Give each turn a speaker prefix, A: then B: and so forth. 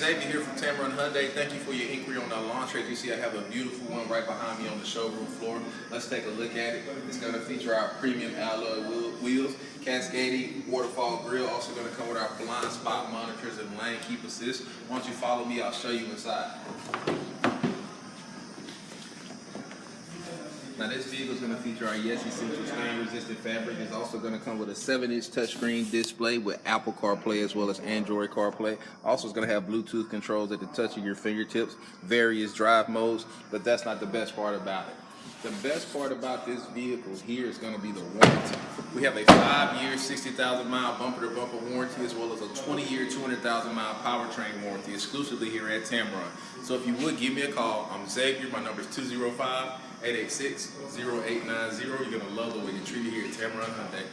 A: Xavier here from Tameron Hyundai. Thank you for your inquiry on our Elantra. As you see, I have a beautiful one right behind me on the showroom floor. Let's take a look at it. It's going to feature our premium alloy wheels, cascading waterfall grille. Also going to come with our blind spot monitors and lane keep assist. Once you follow me, I'll show you inside. Now this vehicle is going to feature our Yes Essential stain-resistant fabric. It's also going to come with a 7-inch touchscreen display with Apple CarPlay as well as Android CarPlay. Also, it's going to have Bluetooth controls at the touch of your fingertips, various drive modes, but that's not the best part about it. The best part about this vehicle here is going to be the warranty. We have a 5-year, 60,000-mile bumper-to-bumper warranty as well as a 20-year, 200,000-mile powertrain warranty exclusively here at Tameron. So if you would, give me a call. I'm Xavier. My number is 205-886-0890. You're going to love the way we treat you here at Tameron Hyundai.